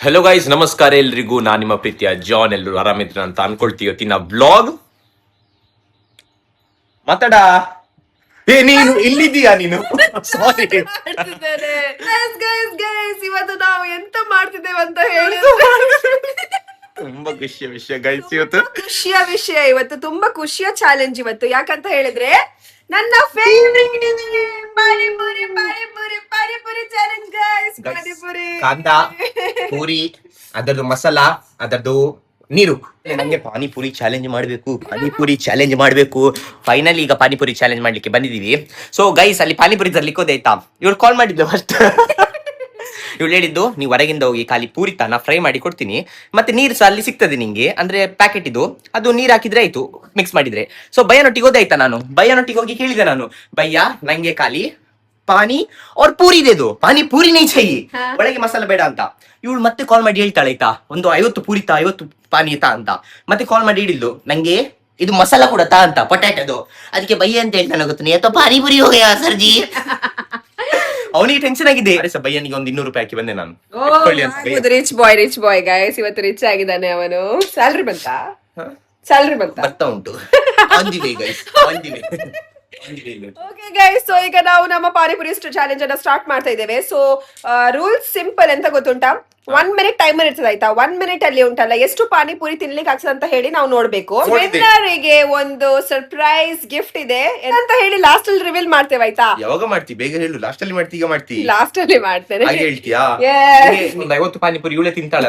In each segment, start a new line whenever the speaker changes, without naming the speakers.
Hello guys, ನಮಸ್ಕಾರ ಎಲ್ರಿಗೂ. ನಾನು ನಿಮ್ಮ ಪ್ರೀತಿಯ ಜಾನ್. ಎಲ್ಲರೂ ಆರಾಮಿದ್ರ ಅಂತ ಅನ್ಕೊಳ್ತೀವಿ. ಇವತ್ತಿನ ಬ್ಲಾಗ್ ಮಾತಾಡ. ನೀನು ಇಲ್ಲಿದ್ದೀಯಾ? ನೀನು ಸಾರಿ.
ಇವತ್ತು ನಾವು ಎಂತ ಮಾಡ್ತಿದ್ದೇವೆ ಅಂತ ಹೇಳಿ
ತುಂಬಾ ಖುಷಿಯ ವಿಷಯ ಗೈಸ್. ಇವತ್ತು
ಖುಷಿಯ ವಿಷಯ, ಇವತ್ತು ತುಂಬಾ ಖುಷಿಯ ಚಾಲೆಂಜ್ ಇವತ್ತು. ಯಾಕಂತ ಹೇಳಿದ್ರೆ ನನ್ನ favourite panipuri panipuri panipuri challenge guys. Panipuri
ಕಾಂದ ಪೂರಿ, ಅದರದ್ದು ಮಸಾಲಾ, ಅದರದ್ದು ನೀರು. ನಂಗೆ ಪಾನಿಪುರಿ ಚಾಲೆಂಜ್ ಮಾಡ್ಬೇಕು. ಫೈನಲಿ ಈಗ ಪಾನಿಪುರಿ ಚಾಲೆಂಜ್ ಮಾಡ್ಲಿಕ್ಕೆ ಬಂದಿದೀವಿ. ಸೊ ಗೈಸ್, ಅಲ್ಲಿ ಪಾನಿಪುರಿ ತರ್ಲಿಕ್ಕೆ ಹೋದಾಯ್ತಾ, ಇವ್ರು ಕಾಲ್ ಮಾಡಿದ್ಲು ಫಸ್ಟ್. ಇವಳು ಹೇಳಿದ್ದು, ನೀವು ಹೊರಗಿಂದ ಹೋಗಿ ಖಾಲಿ ಪೂರಿ ನಾ ಫ್ರೈ ಮಾಡಿ ಕೊಡ್ತೀನಿ, ಮತ್ತೆ ನೀರು ಸಹ ಅಲ್ಲಿ ಸಿಗ್ತದೆ ನಿಂಗೆ, ಅಂದ್ರೆ ಪ್ಯಾಕೆಟ್ ಇದು, ಅದು ನೀರು ಹಾಕಿದ್ರೆ ಆಯ್ತು, ಮಿಕ್ಸ್ ಮಾಡಿದ್ರೆ. ಸೊ ಭಯ್ಯನೊಟ್ಟಿಗೆ ಹೋದಾಯ್ತಾ, ನಾನು ಭಯ್ಯನೊಟ್ಟಿಗೆ ಹೋಗಿ ಕೇಳಿದೆ ನಾನು, ಭಯ್ಯ ನಂಗೆ ಖಾಲಿ ಪಾನಿ ಅವ್ರ ಪೂರಿ ಇದೆ, ಪಾನಿ ಪೂರಿ ನೈ ಚೈ, ಒಳಗೆ ಮಸಾಲ ಬೇಡ ಅಂತ. ಇವಳು ಮತ್ತೆ ಕಾಲ್ ಮಾಡಿ ಹೇಳ್ತಾಳೆ ಆಯ್ತಾ, ಒಂದು 50 ಪೂರಿ ತಾ, 50 ಪಾನಿ ತಾ ಅಂತ. ಮತ್ತೆ ಕಾಲ್ ಮಾಡಿ ಹೇಳಿದ್ಲು, ನಂಗೆ ಇದು ಮಸಾಲ ಕೂಡ ತಾ ಅಂತ, ಪೊಟ್ಯಾಟೋದು. ಅದಕ್ಕೆ ಭಯ್ಯ ಅಂತ ಹೇಳ್ತಾನೆ, ಗೊತ್ತಾನೆ ಅಥವಾ ಪಾನಿಪುರಿ ಹೋಗ್ಯಾ ಸರ್ಜಿ. ಅವನಿಗೆ ಟೆನ್ಷನ್ ಆಗಿದೆ. ಭಯ್ಯನಿಗೆ ಒಂದು 200 ರೂಪಾಯಿ ಹಾಕಿ ಬಂದೆ ನಾನು.
ರಿಚ್ ಬಾಯ್ ಗೈಸ್, ಇವತ್ತು ರಿಚ್ ಆಗಿದ್ದಾನೆ ಅವನು. ಸ್ಯಾಲ್ರಿ ಬಂತಾ?
ಬರ್ತಾ ಉಂಟು.
ಓಕೆ ಗೈಸ್, ಸೊ ಈಗ ನಾವು ನಮ್ಮ ಪಾನಿಪುರಿ ಚಾಲೆಂಜ್ ಅನ್ನ ಸ್ಟಾರ್ಟ್ ಮಾಡ್ತಾ ಇದ್ದೇವೆ. ಸೊ ರೂಲ್ಸ್ ಸಿಂಪಲ್ ಎಂತ ಗೊತ್ತುಂಟಾ, 1 ಮಿನಿಟ್ ಟೈಮರ್ ಇರ್ತದೆ ಆಯ್ತಾ. 1 ಮಿನಿಟ್ ಅಲ್ಲಿ ಉಂಟಲ್ಲ, ಎಷ್ಟು ಪಾನಿಪುರಿ ತಿನ್ಲಿಕ್ಕೆ ಆಗ್ತದೆ ಅಂತ ಹೇಳಿ ನಾವು ನೋಡ್ಬೇಕು. ವಿನ್ನರಿಗೆ ಒಂದು ಸರ್ಪ್ರೈಸ್ ಗಿಫ್ಟ್ ಇದೆ ಅಂತ ಹೇಳಿ ಲಾಸ್ಟ್ ಅಲ್ಲಿ ರಿವೀಲ್ ಮಾಡ್ತೇವೆ ಆಯ್ತಾ.
ಯಾವಾಗ ಮಾಡ್ತಿ? ಬೇಗ ಹೇಳು. ಲಾಸ್ಟ್ ಅಲ್ಲಿ ಮಾಡ್ತಿ? ಈಗ ಮಾಡ್ತಿ?
ಲಾಸ್ಟ್ ಅಲ್ಲಿ ಮಾಡ್ತೇನೆ.
ಹೇಳ್ತೀಯಾ? ಒಂದು 50 ಪಾನಿಪುರಿ ಇವಳೆ ತಿಂತಾಳ.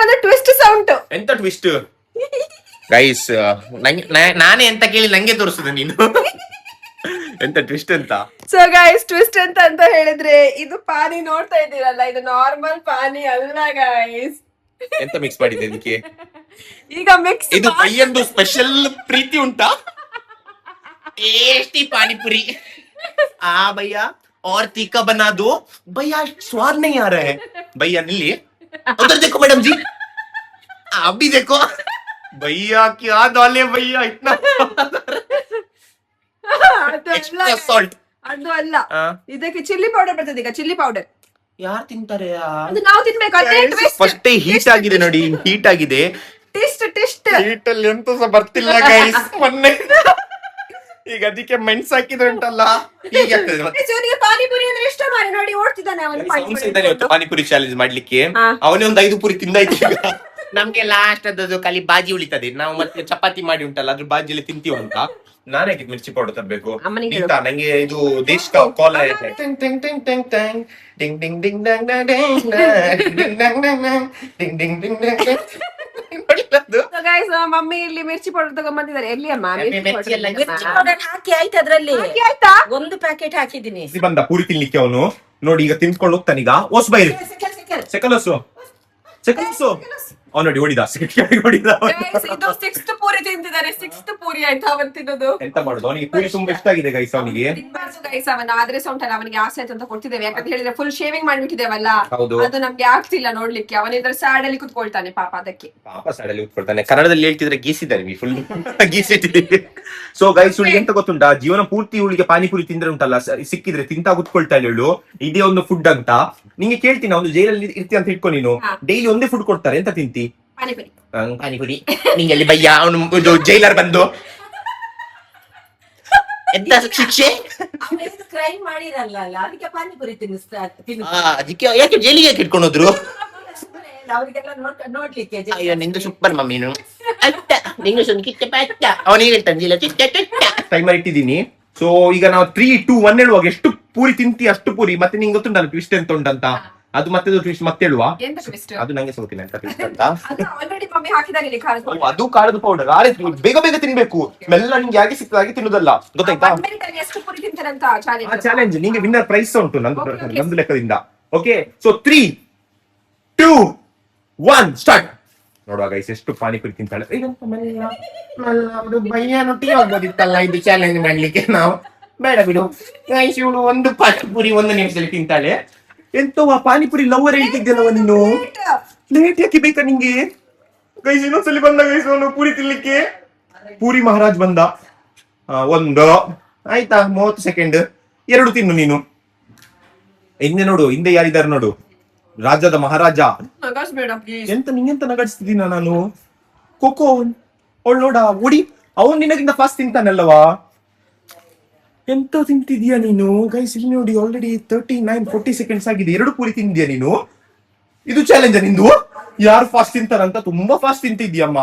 ಒಂದು ಟ್ವಿಸ್ಟ್ ಸೌಂಡ್.
ಎಂತ ಟ್ವಿಸ್ಟ್ ಗೈಸ್? ನಾನೇ ಎಂತ ಕೇಳಿ ನಂಗೆ ತೋರಿಸುದು ನೀನು. ಎಂತ ಟ್ವಿಸ್ಟ್ ಅಂತ?
ಸೊ ಗೈಸ್, ಟ್ವಿಸ್ಟ್ ಅಂತ ಹೇಳಿದ್ರೆ, ಇದು ಪಾನಿ ನೋಡ್ತಾ ಇದ್ದೀರಲ್ಲ, ಇದು ನಾರ್ಮಲ್ ಪಾನಿ ಅಲ್ಲ ಗೈಸ್.
ಎಂತ ಮಿಕ್ಸ್ ಮಾಡಿದೆ ಇದಕ್ಕೆ?
ಈಗ ಮಿಕ್ಸ್
ಇದು ಭಯ್ಯಂದು ಸ್ಪೆಷಲ್ ಪ್ರೀತಿ ಉಂಟಾ? ಟೇಸ್ಟಿ ಪಾನಿಪುರಿ. भैया और तीखा बना दो भैया, स्वाद नहीं आ रहा है भैया. निल्ली, उधर देखो मैडम जी, आप भी देखो भैया, क्या डाले भैया इतना एक्स्ट्रा सॉल्ट.
ಅದು ಅಲ್ಲ, ಇದಕ್ಕೆ ಚಿಲ್ಲಿ ಪೌಡರ್ ಬರ್ತದೆ. ಈಗ ಚಿಲ್ಲಿ ಪೌಡರ್
ಯಾರು ತಿಂತಾರೆ?
ಅದು ನಾವು ತಿನ್ಬೇಕು.
ಫಸ್ಟ್ ಹೀಟ್ ಆಗಿದೆ ನೋಡಿ, ಹೀಟ್ ಆಗಿದೆ.
ಟೆಸ್ಟ್
ಹೀಟ್ ಅಲ್ಲಿ ಎಂತ ಸಹ ಬರ್ತಿಲ್ಲ ಗೈಸ್. ಮೊನ್ನೆ ಈಗ ಅದಕ್ಕೆ ಮೆಣಸು ಹಾಕಿದ್ರೆ ಉಂಟಲ್ಲ, ಈಗ
ಪಾನಿಪುರಿ ಅಂದ್ರೆ ಇಷ್ಟ ಮಾಡಿ ನೋಡಿ ಓಡ್ತಿದ್ದಾನೆ ಅವನು.
ಪಾನಿಪುರಿ ಚಾಲೆಂಜ್ ಮಾಡ್ಲಿಕ್ಕೆ ಅವನೇ ಒಂದು 5 ಪುರಿ ತಿಂದಾಯ್ತು. ನಮ್ಗೆ ಲಾಸ್ಟ್ ಅದದು ಖಾಲಿ ಬಾಜಿ ಉಳಿತದೆ, ನಾವು ಮತ್ತೆ ಚಪಾತಿ ಮಾಡಿ ಉಂಟಲ್ಲ ಅದ್ರ ಬಾಜಿಯಲ್ಲಿ ತಿಂತೀವಿ ಅಂತ. ನಾನೇ ಮಿರ್ಚಿ ಪೌಡರ್ ತರಬೇಕು. ನಂಗೆ ಇದು ದೇಶ ಕಾಲ್
ಮಮ್ಮಿ ಇಲ್ಲಿ ಮಿರ್ಚಿ ಪೌಡರ್ ತಗೊಂಡ್ಬಂದಿದ್ದಾರೆ. ಎಲ್ಲಿ ಅಮ್ಮ
ಹಾಕಿ ಆಯ್ತು, ಅದ್ರಲ್ಲಿ
ಆಯ್ತಾ?
ಒಂದು ಪ್ಯಾಕೆಟ್ ಹಾಕಿದೀನಿ.
ಬಂದ ಪೂರಿ ತಿನ್ಲಿಕ್ಕೆ ಅವನು. ನೋಡಿ ಈಗ ತಿನ್ಕೊಂಡು ಹೋಗ್ತಾನೀಗ. ಓಸ್ ಬೈರಿ ಸೆಕಲಸು ಅವ್ನು ನೋಡಿ ಹೊಡಿದ.
ಇದು 6th ಪೂರಿ ತಿಂತಿದ್ದಾರೆ. 6th ಪೂರಿ ಆಯ್ತಾ ಅವನ್ ತಿನ್ನೋದು.
ಎಂತ ಮಾಡುದು, ಅವನಿಗೆ ಪೂರಿ ತುಂಬಾ ಇಷ್ಟ ಆಗಿದೆ ಗೈಸ್. ಅವನಿಗೆ
ಗೈಸ್ ಅವನ ಆದ್ರೆ ಉಂಟಲ್ಲ, ಅವನಿಗೆ ಆಸೆ ಆಯ್ತು ಅಂತ ಕೊಡ್ತಿದ್ದೇವೆ. ಯಾಕಂತ ಹೇಳಿದ್ರೆ ಫುಲ್ ಶೇವಿಂಗ್ ಮಾಡ್ಬಿಟ್ಟಿದ್ದೇವಲ್ಲ,
ಹೌದು.
ಅದು ನಮ್ಗೆ ಆಗ್ತಿಲ್ಲ ನೋಡ್ಲಿಕ್ಕೆ. ಅವನಿದ್ರೆ ಸ್ಯಾಡ್ ಅಲ್ಲಿ ಕುತ್ಕೊಳ್ತಾನೆ ಪಾಪ. ಅದಕ್ಕೆ
ಪಾಪ ಸ್ಯಾಡ್ ಅಲ್ಲಿ ಕುತ್ಕೊಳ್ತಾನೆ. ಕನ್ನಡದಲ್ಲಿ ಹೇಳ್ತಿದ್ರೆ ಗೀಸಿದ್ದಾರೆ, ಫುಲ್ ಗೀಸಿಟ್ಟಿದ್ದೀವಿ. ಸೊ ಗೈಸ್, ಇವಳಿಗೆ ಎಂತ ಗೊತ್ತುಂಟಾ, ಜೀವನ ಪೂರ್ತಿ ಇವಳಿಗೆ ಪಾನಿಪುರಿ ತಿಂದ್ರೆ ಉಂಟಲ್ಲ, ಸಿಕ್ಕಿದ್ರೆ ತಿಂತಾ ಕುತ್ಕೊಳ್ತಾ ಇವಳು. ಇದೇ ಒಂದು ಫುಡ್ ಅಂತ ನಿಂಗೆ ಕೇಳ್ತೀನಿ. ಒಂದು ಜೈಲಲ್ಲಿ ಇರ್ತಿ ಅಂತ ಇಟ್ಕೊ ನೀನು. ಡೈಲಿ ಒಂದೇ ಫುಡ್ ಕೊಡ್ತಾರೆ, ಎಂತ ತಿಂತಿ? ಪಾನಿಪುರಿ. ನಿಂಗೆಲ್ಲಿ ಭಯ್ಯ ಅವನು ಜೈಲರ್ ಬಂದು ಎಂತ ಶಿಕ್ಷೆ?
ಕ್ರೈಮ್ ಮಾಡಿರಲ್ಲ, ಅದಕ್ಕೆ ಪಾನಿಪುರಿ
ಅದಕ್ಕೆ ಯಾಕೆ ಜೈಲಿಗೆ ಯಾಕೆ ಇಟ್ಕೊಂಡು ಹೋದ್ರು?
ಅವರಿಗೆಲ್ಲ ನೋಡ್ಲಿಕ್ಕೆ.
ಅಯ್ಯೋ ನಿಂದು ಸೂಪರ್ ಮಮ್ಮಿನು ಅತ್ತ ನಿಂಗೆ ಅವನಿಗೆ ಹೇಳ್ತಾನೆ ಟೈಮರ್ ಇಟ್ಟಿದ್ದೀನಿ. ಸೊ ಈಗ ನಾವು 3, 2, 1 ಹೇಳುವಾಗ ಎಷ್ಟು ಪೂರಿ ತಿಂತಿ ಅಷ್ಟು ಪೂರಿ. ಮತ್ತೆ ನಿಂಗೆ ಗೊತ್ತುಂಟಲ್ಲ ಟ್ವಿಸ್ಟ್ ಎಂತ ಉಂಟಂತ, ಅದು ಮತ್ತೆ ಟ್ವಿಸ್ಟ್ ಮತ್ತೆ ಹೇಳುವ. ಅದು ನಂಗೆ ಸೋತಿಲ್ಲ ಅಂತ ಟ್ವಿಸ್ಟ್ ಅಂತ. ಅದು ಖಾರದ ಪೌಡರ್. ಬೇಗ ಬೇಗ ತಿನ್ಬೇಕು, ಮೆಲ್ಲ ನಿಂಗೆ ಯಾಕೆ ಸಿಕ್ತದ ಹಾಗೆ ತಿನ್ನುದಲ್ಲ, ಗೊತ್ತಾಯ್ತಾ? ಚಾಲೆಂಜ್ ನಿಂಗೆ ವಿನ್ನರ್ ಪ್ರೈಸ್ ಉಂಟು ನಂದು ಲೆಕ್ಕದಿಂದ. Okay, so 3, 2, 1 start. ನೋಡುವ ಗೈಸ್ ಎಷ್ಟು ಪಾನಿಪುರಿ ತಿಂತಾಳೆ. ಭಯ್ಯನೊಟ್ಟಿಗೆ ಹೋಗ್ಬೋದಿತ್ತಲ್ಲ ಇದು ಚಾಲೆಂಜ್ ಮಾಡ್ಲಿಕ್ಕೆ. ನಾವು ಬೇಡ ಬಿಡು ಗೈಸ್, ಇವಳು ಒಂದು ಪಾನಿಪುರಿ 1 ನಿಮಿಷದಲ್ಲಿ ತಿಂತಾಳೆ. ಎಂತವ ಪಾನಿಪುರಿ ಲವರ್ ಹೇಳ್ತಿದ್ದೆಲ್ಲವ ನೀನು? ಲೇಟ್ ಯಾಕೆ ಬೇಕಾ ನಿಂಗೆ? ಗೈಸ್ ಇನ್ನೊಂದ್ಸಲಿ ಬಂದ ಗೈಸ್ ಅವನು ಪೂರಿ ತಿನ್ಲಿಕ್ಕೆ. ಪೂರಿ ಮಹಾರಾಜ್ ಬಂದ. 1 ಆಯ್ತಾ, 30 ಸೆಕೆಂಡ್. 2 ತಿನ್ನು ನೀನು. ಹಿಂದೆ ನೋಡು, ಹಿಂದೆ ಯಾರಿದ್ದಾರೆ ನೋಡು. ರಾಜ್ಯದ ಮಹಾರಾಜ.
ನಗಾಸ್ಬೇಡ ಪ್ಲೀಸ್.
ನಿಂಗೆಂತ ನಗಡಿಸ್ತಿದ್ದೀನ ನಾನು? ಕೋಕೋ ಅವಳು ನೋಡ ಓಡಿ, ಅವನು ನಿನಗಿಂತ ಫಾಸ್ಟ್ ತಿಂತಾನಲ್ಲವಾ? ಎಂತ ತಿಂತಿದ್ಯಾ ನೀನು? ಗೈಸ್ ಇಲ್ಲಿ ನೋಡಿ, ಆಲ್ರೆಡಿ 40 ಸೆಕೆಂಡ್ಸ್ ಆಗಿದೆ. 2 ಪೂರಿ ತಿಂದ್ಯಾ ನೀನು? ಇದು ಚಾಲೆಂಜ್ ನಿಂದು? ಯಾರು ಫಾಸ್ಟ್ ತಿಂತಾರಂತ? ತುಂಬಾ ಫಾಸ್ಟ್ ತಿಂತಿದ್ಯಮ್ಮ.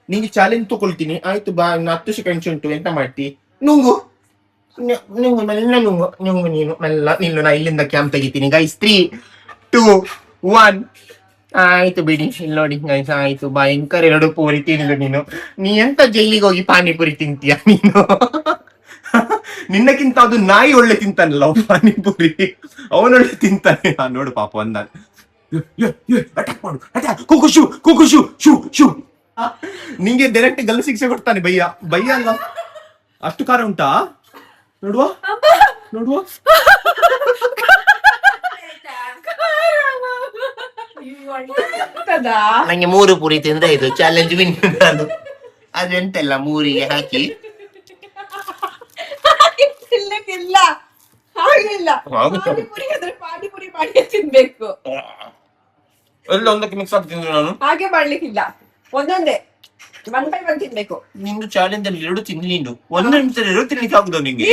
ನಿಂಗೆ ಚಾಲೆಂಜ್ ತಗೊಳ್ತೀನಿ ಆಯ್ತು ಬಾ. ಇನ್ನು 10 ಸೆಕೆಂಡ್ಸ್ ಉಂಟು, ಎಂತ ಮಾಡ್ತಿ? ನುಂಗು ನುಂಗು ಮೆಲ್ಲ ನುಂಗು ನುಂಗು ನೀನು ಮೆಲ್ಲ ನಿಲ್ಲು. ನಾ ಇಲ್ಲಿಂದ ಕ್ಯಾಂಪ್ ತೆಗಿತೀನಿ ಗೈಸ್. 3, 2, 1 ಆಯ್ತು ಬಿಡಿ. ಇಲ್ಲಿ ನೋಡಿ ಗೈಸ್, ಆಯ್ತು ಭಯಂಕರ 2 ಪೂರಿ ತಿನ್ಲು ನೀನು. ನೀ ಎಂತ ಜೈಲಿಗೆ ಹೋಗಿ ಪಾನಿಪುರಿ ತಿಂತೀಯ ನೀನು? ನಿನ್ನಕ್ಕಿಂತ ಅದು ನಾಯಿ ಒಳ್ಳೆ ತಿಂತಾನಲ್ಲ ಪಾನಿಪುರಿ, ಅವನೊಳ್ಳೆ ತಿಂತಾನೆ. ನಾನು ನೋಡು ಪಾಪ ಒಂದ ಅಟ್ಯಾಕ್ ಮಾಡು, attack Kuku shoe Kuku shoe shoe shoe. ನಿಂಗೆ ಡೈರೆಕ್ಟ್ ಗಲ್ಲು ಶಿಕ್ಷೆ ಕೊಡ್ತಾನೆ ಭಯ್ಯ. ಭಯ್ಯ ಅಲ್ಲ, ಅಷ್ಟು ಖಾರ ಉಂಟಾ? ನೋಡುವ ನೋಡುವ. ನಂಗೆ 3 ಪೂರಿ ತಿಂದ್ರೆ ಇದು ಚಾಲೆಂಜ್ ವಿನ್. ಅದು ಅದೆಂತೆಲ್ಲ 3ಗೆ ಹಾಕಿ
ಇಲ್ಲ ಹಾಗಿಲ್ಲ. ಪಾನಿಪುರಿ ಅಂದ್ರೆ ಪಾನಿಪುರಿ ಮಾಡಿ ತಿನ್ಬೇಕು,
ಎಲ್ಲ ಒಂದಕ್ಕೆ ಮಿಕ್ಸ್ ಆಗ್ತೀನಿ ನಾನು.
ಹಾಗೆ ಮಾಡ್ಲಿಕ್ಕಿಲ್ಲ, ಒಂದೊಂದೇ 1 by 1 ತಿನ್ಬೇಕು.
ನಿಂದು ಚಾಲೆಂಜ್ ಅಲ್ಲಿ 2 ತಿಂದು ನೀನು 1 ನಿಮಿಷದಲ್ಲಿ 2 ತಿನ್ಲಿಕ್ಕೆ ಆಗುದು ನಿಂಗೆ?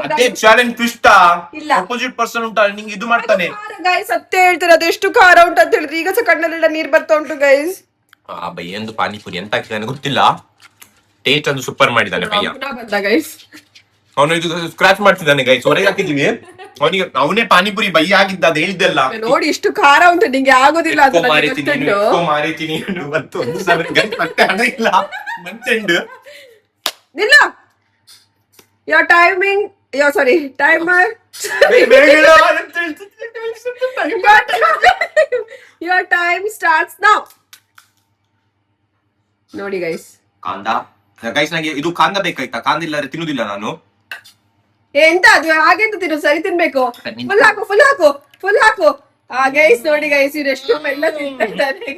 ಅದೇ ಚಾಲೆಂಜ್ ಟ್ವಿಸ್ಟ್.
ಇಲ್ಲ,
ಅಪೋಸಿಟ್ ಪರ್ಸನ್ ಉಂಟಾ ನಿಂಗೆ ಇದು ಮಾಡ್ತಾನೆ.
ಗೈಸ್ ಸತ್ಯ ಹೇಳ್ತಾರೆ, ಅದೆಷ್ಟು ಖಾರ ಉಂಟು ಅಂತ ಹೇಳಿದ್ರೆ ಈಗ ಸಹ ಕಣ್ಣಲ್ಲೆಲ್ಲ ನೀರ್ ಬರ್ತಾ ಉಂಟು ಗೈಸ್.
ಆ ಭಯ್ಯ ಒಂದು ಪಾನಿಪುರಿ ಎಂತ ಆಗ್ತದೆ ಗೊತ್ತಿಲ್ಲ, ಟೇಸ್ಟ್ ಒಂದು ಸೂಪರ್ ಮಾಡಿದ್ದಾನೆ ಭಯ್ಯ.
ಬಂದ ಗೈಸ್,
ಅವನು ಇದು ಸ್ಕ್ರಾಚ್ ಮಾಡ್ತಿದ್ದಾನೆ ಗೈಸ್, ಹೊರಗೆ ಹಾಕಿದೀವಿ ಅವನಿಗೆ. ಅವನೇ ಪಾನಿಪುರಿ ಭಯ್ಯ ಆಗಿದ್ದ, ಅದು ಹೇಳಿದ್ದೆಲ್ಲ.
ನೋಡಿ ಇಷ್ಟು ಖಾರ ಉಂಟು, ನಿಂಗೆ ಆಗೋದಿಲ್ಲ ಅಂತ
ಮಾರಿತೀನಿ ಮತ್ತು 1,000 ಗಂಟೆ ಮತ್ತೆ ಹಣ ಇಲ್ಲ ಮಂತೆಂಡು.
ನಿಲ್ಲ, your timing, sorry timer, your time starts now. ನೋಡಿ ಗೈಸ್,
ಕಾಂದ ಗೈಸ್, ನನಗೆ ಇದು ಕಾಂದ ಬೇಕಾಯ್ತಾ? ಕಾಂದ ಇಲ್ಲದ್ರೆ ತಿನ್ನುದಿಲ್ಲ ನಾನು.
ಎಂತ ಅದು ಹಾಗೆಂತ ತಿನ್ನು, ಸರಿ ತಿನ್ಬೇಕು. ಫುಲ್ ಹಾಕು ಫುಲ್ ಹಾಕು ಫುಲ್ ಹಾಕು. ಗೈಸ್ ನೋಡಿ ಗೈಸ್, ಇದೆಷ್ಟು ಮೆಲ್ಲ ತಿಂತಾ ಇದ್ದಾನೆ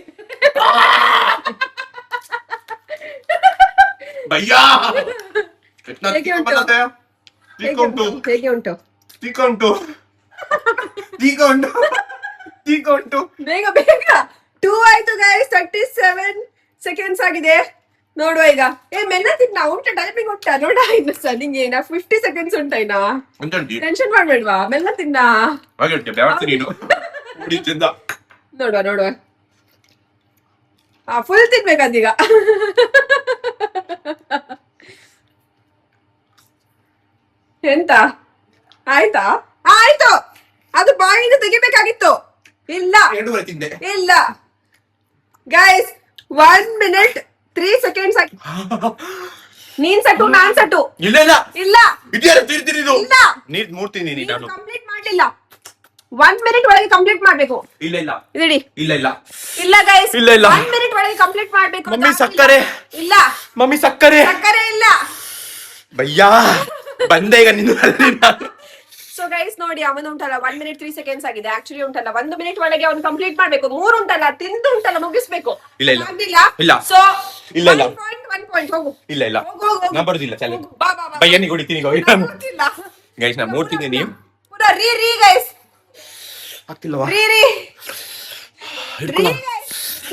ಭಯ್ಯ.
ಹೇಗೆ ಉಂಟು? ಹೇಗೆ ಉಂಟು? ಬೇಗ ಬೇಗ 2 ಆಯ್ತು ಗೈಸ್, 37 ಸೆಕೆಂಡ್ಸ್ ಆಗಿದೆ. ನೋಡುವ ಈಗ. ಮೆಲ್ಲ ತಿನ್ನ, ಉಂಟ ಟೈಮಿಂಗ್ ಉಂಟಾ ನೋಡ. ಇನ್ನು ಸಹ ನಿಂಗೆ 50 ಸೆಕೆಂಡ್ಸ್ ಉಂಟಾ? ಇನ್ನ ಟೆನ್ಷನ್ ಮಾಡ್ಬೇಡ್ವಾ, ಮೆಲ್ಲ ತಿನ್ನ. ನೋಡುವ ನೋಡುವ. ಫುಲ್ ತಿನ್ಬೇಕಂದೀಗ. ಎಂತ ಆಯ್ತಾ? ಆಯ್ತು, ಅದು ಬಾಯಿಂದ ತೆಗಿಬೇಕಾಗಿತ್ತು. ಇಲ್ಲ ಇಲ್ಲ ಗೈಸ್, 1 minute 3 seconds ಆಗಿ. ನೀನ್ ಸಟ್ಟು ನಾನ್ ಸಟ್ಟು.
ಇಲ್ಲ ಇಲ್ಲ
ಇಲ್ಲ ಇಲ್ಲ,
ನೀರ್ ಮೂರ್ತೀನಿ ನಾನು
ಕಂಪ್ಲೀಟ್ ಮಾಡ್ಲಿಲ್ಲ. 1 minute ಒಳಗೆ ಕಂಪ್ಲೀಟ್ ಮಾಡ್ಬೇಕು.
ಇಲ್ಲ ಇಲ್ಲ
ಇದಿ
ಇಲ್ಲ ಇಲ್ಲ
ಇಲ್ಲ ಗೈಸ್,
ಇಲ್ಲ ಇಲ್ಲ
1 minute ಒಳಗೆ ಕಂಪ್ಲೀಟ್ ಮಾಡ್ಬೇಕು.
ಮಮ್ಮಿ ಸಕ್ಕರೆ
ಇಲ್ಲ,
ಮಮ್ಮಿ ಸಕ್ಕರೆ
ಸಕ್ಕರೆ ಇಲ್ಲ.
ಭಯ್ಯ ಬಂದೆ ಈಗ ನಿನ್ನ ಅಲ್ಲಿ ನಾನು.
ಸೊ ಗೈಸ್ ನೋಡಿ, ಅವನು ಉಂಟಲ್ಲ 1 minute 3 seconds ಆಗಿದೆ. ಆಕ್ಚುಲಿ ಉಂಟಲ್ಲ 1 minute ಒಳಗೆ ಅವನು ಕಂಪ್ಲೀಟ್ ಮಾಡ್ಬೇಕು. 3 ಉಂಟಲ್ಲ ತಿಂದು ಉಂಟಲ್ಲ ಮುಗಿಸ್ಬೇಕು.
ಇಲ್ಲ ಇಲ್ಲ
ಆಗ್ಲಿಲ್ಲ.
ಇಲ್ಲ.
ಸೊ
ಇಲ್ಲ ಇಲ್ಲ
1 point ಹೋಗು.
ಇಲ್ಲ ಇಲ್ಲ ನಾ ಬರುದಿಲ್ಲ ಚಾಲೆಂಜ್.
ಬಾ ಬಾ ಬಾ.
ಭಯ್ಯ ನೀ ಹೊಡಿತೀನಿ
ಗೊತ್ತಿಲ್ಲ
ಗೈಸ್, ನಾ ಮೂರ್ತಿದ್ದೀನಿ.
ಪುನಃ ರೀ ಗೈಸ್,
ಆಗ್ತಿಲ್ಲವಾ?
ರೀ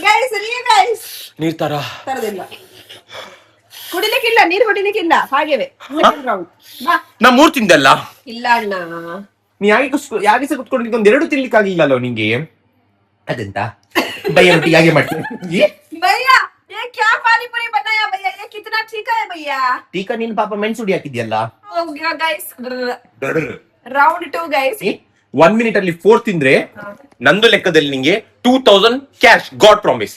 ಗೈಸ್, ಗೈಸ್
ನೀರ್ ತರ
ತರದಿಲ್ಲ, ಕುಡಿಲಿಕ್ಕಿಲ್ಲ, ನೀರು ಕುಡಿಲಿಕ್ಕಿಲ್ಲ. ಹಾಗೇವೆ ರೌಂಡ್ ಬಾ.
ನಾ ಮೂರ್ತಿಂದಲ್ಲ.
ಇಲ್ಲ ಅಣ್ಣ,
ನೀ ಯಾಕೆ ಸಹ ಕುತ್ಕೊಂಡು ಒಂದ್ 2 ತಿನ್ಲಿಕ್ಕೆ ಆಗಿಲ್ಲല്ലോ ನಿಂಗೆ? ಅದೆಂತ ಭಯ್ಯ ರೊಟ್ಟಿ ಹಾಗೆ ಮಾಡ್ತೀನಿ.
ಭಯ್ಯ ये क्या पानी पूरी बनाया भैया, ये कितना तीखा है भैया?
ತೀಕ ನೀನ್ ಪಾಪ ಮೆಣಸುಡಿ ಹಾಕಿದ್ಯಲ್ಲ.
Guys round 2 guys.
1 minute ಅಲ್ಲಿ 4 ತಿಂದ್ರೆ ನಂದು ಲೆಕ್ಕದಲ್ಲಿ ನಿಂಗೆ 2000 cash. God promise,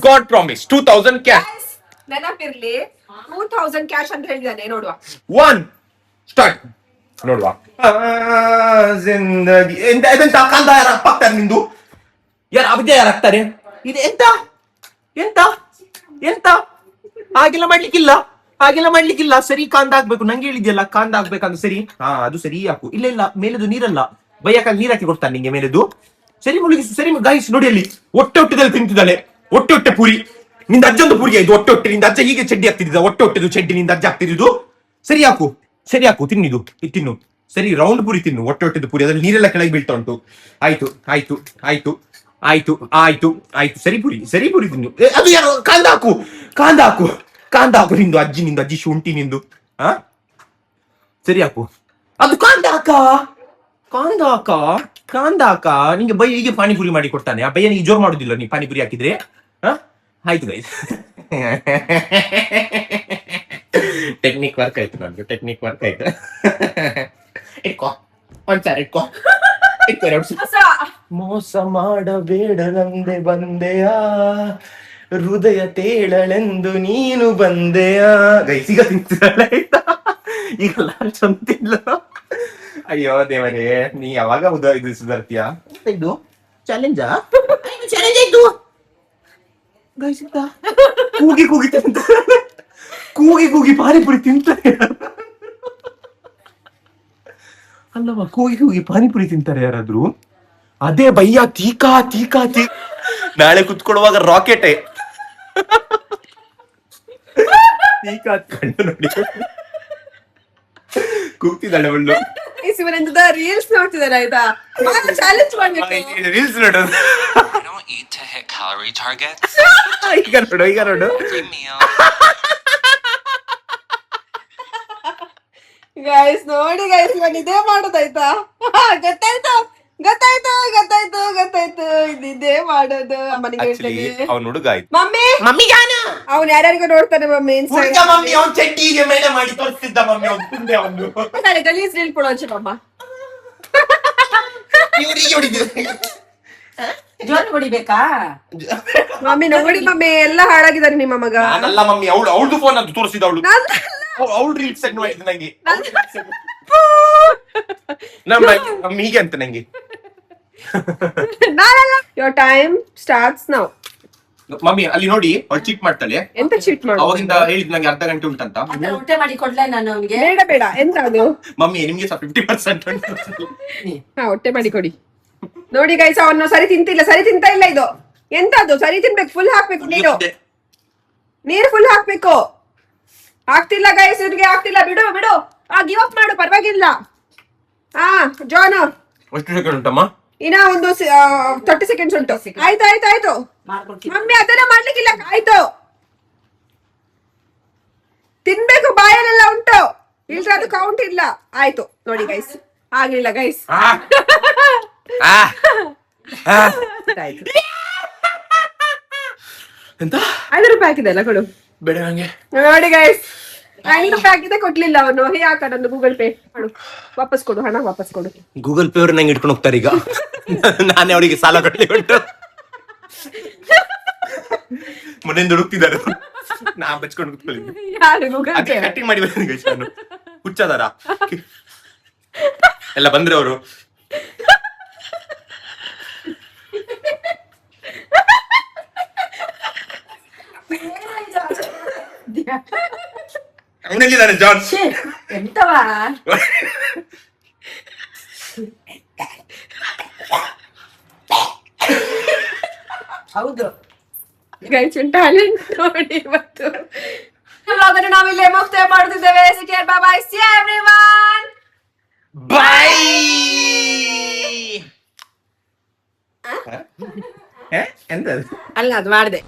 God promise 2000 cash.
ನೆನಪಿರ್ಲಿ, 2000 ಕ್ಯಾಶ್ ಅಂತ ಹೇಳಿದಾನೆ. ನೋಡುವ
1 ಸ್ಟಾರ್ಟ್. ನೋಡುವ. ಜಿಂದಗಿ ಎಂತ ಕಾಂದ ಯಾರು ಹಾಕ್ತಾರೆ ನಿಂದು? ಯಾರು ಅಭಿಜಯ ಯಾರು ಹಾಕ್ತಾರೆ? ಇದು ಎಂತ ಎಂತ ಎಂತ? ಹಾಗೆಲ್ಲ ಮಾಡ್ಲಿಕ್ಕಿಲ್ಲ, ಹಾಗೆಲ್ಲ ಮಾಡ್ಲಿಕ್ಕಿಲ್ಲ. ಸರಿ ಕಾಂದ ಹಾಕ್ಬೇಕು, ನಂಗೆ ಹೇಳಿದ್ಯಲ್ಲ ಕಾಂದ ಹಾಕ್ಬೇಕಂತ. ಸರಿ ಅದು ಸರಿ ಹಾಕು. ಇಲ್ಲ ಇಲ್ಲ, ಮೇಲೆದು ನೀರಲ್ಲ. ಬೈಯಕಾಗಿ ನೀರ್ ಹಾಕಿ ಕೊಡ್ತಾನೆ ನಿಂಗೆ ಮೇಲೆದು. ಸರಿ ಮುಳುಗಿಸು. ಸರಿ ಗೈಸ್ ನೋಡಿ, ಅಲ್ಲಿ ಹೊಟ್ಟೆದಲ್ಲಿ ತಿಂತಿದ್ದಾಳೆ. ಹೊಟ್ಟೆ ಪೂರಿ. ನಿಂದ ಅಜ್ಜಂದು ಪೂರಿ ಇದು ಹೊಟ್ಟೆ. ನಿಂದ ಅಜ್ಜ ಹೀಗೆ ಚಡ್ಡಿ ಹಾಕ್ತಿದ್ದ, ಹೊಟ್ಟೆದು ಚಡ್ಡಿ ನಿಂದ ಅಜ್ಜ ಹಾಕ್ತಿದ್ದು. ಸರಿ ಹಾಕು, ಸರಿ ಹಾಕು, ತಿನ್ನಿದು ತಿನ್ನು. ಸರಿ ರೌಂಡ್ ಪುರಿ ತಿನ್ನು, ಹೊಟ್ಟೆದು ಪುರಿ, ಅದ್ರಲ್ಲಿ ನೀರೆಲ್ಲ ಕೆಳಗೆ ಬೀಳ್ತಾ ಉಂಟು. ಆಯ್ತು ಆಯ್ತು ಆಯ್ತು ಆಯ್ತು ಆಯ್ತು ಆಯ್ತು, ಸರಿ ಪುರಿ ತಿನ್ನು. ಅದು ಯಾರು ಕಾಂದ ಹಾಕು ನಿಂದು ಅಜ್ಜಿ ಶುಂಠಿ ನಿಂದು. ಸರಿ ಹಾಕು. ಅದು ಕಾಂದ ಹಾಕ. ನಿಂಗೆ ಬೈ ಹೀಗೆ ಪಾನಿಪುರಿ ಮಾಡಿ ಕೊಡ್ತಾನೆ ಆ ಬಯ್ಯನಿಗೆ. ಜೋರ್ ಮಾಡುದಿಲ್ಲ ನೀ ಪಾನಿಪುರಿ ಹಾಕಿದ್ರೆ. ಆಯ್ತು ಗೈಸ್, ಟೆಕ್ನಿಕ್ ವರ್ಕ್ ಆಯ್ತು ನನ್ಗೆ. ಇಟ್ಕೋ ಒಂದ್ಸಾರಿ ಇಟ್ಕೋ. ಮೋಸ ಮಾಡಬೇಡ ನಂದೆ ಬಂದೆಯ, ಹೃದಯ ತೇಳಲೆಂದು ನೀನು ಬಂದೆಯ. ಗೈಸ್ ಈಗ ತಿಂತಿರಲ್ಲ ಈಗ ಚಂತಿಲ್ಲ. ಅಯ್ಯೋ ದೇವರೇ, ನೀ ಯಾವಾಗ ಇದು ಸುಧಾರ್ತೀಯ? ಇದು ಚಾಲೆಂಜ್ ಆಯ್ತು. ಗೈಸ್ ಕೂಗಿ ಪಾನಿಪುರಿ ತಿಂತಾರೆ ಅಲ್ಲವಾ? ಕೂಗಿ ಪಾನಿಪುರಿ ತಿಂತಾರೆ ಯಾರಾದ್ರೂ? ಅದೇ ಬಯ್ಯ ತೀಕಾ. ನಾಳೆ ಕುತ್ಕೊಳ್ಳುವಾಗ ರಾಕೆಟ್ ತೀಕಾ ಕಣ್ಣು ನೋಡಿ ಕೂಗ್ತಿದ್ದಾಳೆ ಅವಳು.
ಇವರಿಂದ ರೀಲ್ಸ್ ನೋಡ್ತಿದ್ದಾರೆ ಆಯ್ತಾ, ಚಾಲೆಂಜ್ ಮಾಡ್ಬೇಕು.
ರೀಲ್ಸ್ ನೋಡೋದು.
I don't eat to hit calorie targets.
ಈಗ ನೋಡು.
Every meal.
ಗೈಸ್ ನೋಡಿ ಗೈಸ್, ಇವಾಗ ಇದೇ ಮಾಡೋದಾಯ್ತಾ? ಗೊತ್ತಾಯ್ತು ಇದೇ ಮಾಡೋದು. ಮನೆಗೆ
ಅವ್ನು ಹುಡುಗ ಆಯ್ತು.
ಮಮ್ಮಿ ಅವ್ನು ಯಾರ್ಯಾರಿಗೂ ನೋಡ್ತಾನೆ ಮಮ್ಮಿ ಇನ್ಸ್ಟಾಗ್ರಾಮ್.
ಮಮ್ಮಿ ಅವ್ನು ಚಡ್ಡಿಗೆ ಮೇಲೆ ಮಾಡಿ ತೋರಿಸ್ತಿದ್ದ ಮಮ್ಮಿ. ಅವ್ನು ಕುಂದೆ ಅವನು
ಗಲೀಜ್ ರೀಲ್ ಕೊಡೋಚೆ ಮಮ್ಮ.
ಇವರಿಗೆ ಹೊಡಿದ್ರು.
ಜೋನ್ ಹೊಡಿಬೇಕಾ?
ಮಮ್ಮಿ ನೋಡಿ ಮಮ್ಮಿ ಎಲ್ಲ ಹಾಳಾಗಿದ್ದಾರೆ ನಿಮ್ಮ ಮಗ.
ನಾನಲ್ಲ ಮಮ್ಮಿ, ಅವಳದು ಫೋನ್ ಅಂತ ತೋರಿಸಿದ ಅವಳು. ಅವಳು ರೀಲ್ಸ್ ಸೆಂಡ್ ಮಾಡಿದ್ದು ನಂಗೆ. ಮಮ್ಮಿ ಹೀಗೆ ಅಂತ ನಂಗೆ.
Your time starts now.
Mummy ಅಲ್ಲಿ ನೋಡಿ, ಅವಳು ಚೀಟ್ ಮಾಡ್ತಾಳೆ.
ಎಂತ ಚೀಟ್ ಮಾಡು?
ಅವಾಗಿಂದ ಹೇಳಿದ್ ನಂಗೆ ಅರ್ಧ ಗಂಟೆ ಉಂಟಂತ.
ಊಟ ಮಾಡಿ ಕೊಡ್ಲೇ ನಾನು ಅವನಿಗೆ?
ಬೇಡ ಎಂತ ಅದು?
ಮಮ್ಮಿ ನಿಮ್ಗೆ 50% ಉಂಟು.
ಹೊಟ್ಟೆ ಮಾಡಿ ಕೊಡಿ. ನೋಡಿ ಗೈಸ್, ಅವನು ಸರಿ ತಿಂತ ಇಲ್ಲ ಇದು. ಎಂತ ಅದು? ಸರಿ ತಿನ್ಬೇಕು, ಫುಲ್ ಹಾಕ್ಬೇಕು ನೀರು ಫುಲ್ ಹಾಕ್ಬೇಕು. ಆಗ್ತಿಲ್ಲ ಗೈಸ್, ಇವ್ರಿಗೆ ಆಗ್ತಿಲ್ಲ. ಬಿಡು ಗಿವ್ ಅಪ್ ಮಾಡು, ಪರವಾಗಿಲ್ಲ. ಜಾನ್
ಎಷ್ಟು ಸೆಕೆಂಡ್ ಉಂಟಮ್ಮ?
ಇನ್ನ ಒಂದು 30 ಸೆಕೆಂಡ್ಸ್ ಉಂಟು. ಆಯ್ತು
ಮಾಡ್ಕೊಡ್ತೀನಿ.
ಮಮ್ಮಿ ಅದನ್ನ ಮಾಡ್ಲಿಕ್ಕಿಲ್ಲ. ಆಯ್ತು, ತಿನ್ಬೇಕು, ಬಾಯಲ್ಲೆಲ್ಲ ಉಂಟು. ಇಲ್ದ್ರೆ ಅದು ಕೌಂಟ್ ಇಲ್ಲ. ಆಯ್ತು ನೋಡಿ ಗೈಸ್, ಆಗ್ಲಿಲ್ಲ ಗೈಸ್.
ಎಂತ
5 ರೂಪಾಯಿ ಹಾಕಿದೆ ಅಲ್ಲ, ಕೊಡು.
ಬೇಡ ನಂಗೆ.
ನೋಡಿ ಗೈಸ್, 5 ರೂಪಾಯಿ ಹಾಕಿದೆ, ಕೊಡ್ಲಿಲ್ಲ ಅವನು. ಯಾಕಂದ್ರೆ ಗೂಗಲ್ ಪೇ ಮಾಡು, ವಾಪಸ್ ಕೊಡು, ಹಣ ವಾಪಸ್ ಕೊಡು.
ಗೂಗಲ್ ಪೇ ಅವ್ರು ನಂಗೆ ಇಟ್ಕೊಂಡು ಹೋಗ್ತಾರೆ ಈಗ. ನಾನೇ ಅವಳಿಗೆ ಸಾಲ ಕಟ್ಲಿ ಉಂಟು. ಮನೆಯಿಂದ ಹುಡುಕ್ತಿದ್ದಾರೆ. ನಾ ಬಚ್ಕೊಂಡು ಕುತ್ಕೊಳ್ಳಿದ್ದೆ.
ಯಾರು ಗೂಗಲ್ ಪೇ?
ಕಟ್ಟಿಂಗ್ ಮಾಡಿ ಬಂದ ಗೈಸ್ ನಾನು. ಹುಚ್ಚದಾರ ಎಲ್ಲ ಬಂದ್ರೆ ಅವರು. ಅವನೆಲ್ಲಿದ್ದಾನೆ ಜಾನ್?
ಎಂತವಾ? ಹೌದು
ಗೈಸ್, ಟ್ಯಾಲೆಂಟ್ ನೋಡಿ. ಇವತ್ತು ವ್ಲಾಗನ್ನು ನಾವಿಲ್ಲೇ ಮುಕ್ತಾಯ ಮಾಡ್ತಿದ್ದೇವೆ. ಬಾಯ್, ಸಿ ಎವ್ರಿವನ್,
ಬಾಯ್. ಎಂತ
ಅಲ್ಲ ಅದು ಮಾಡಿದೆ.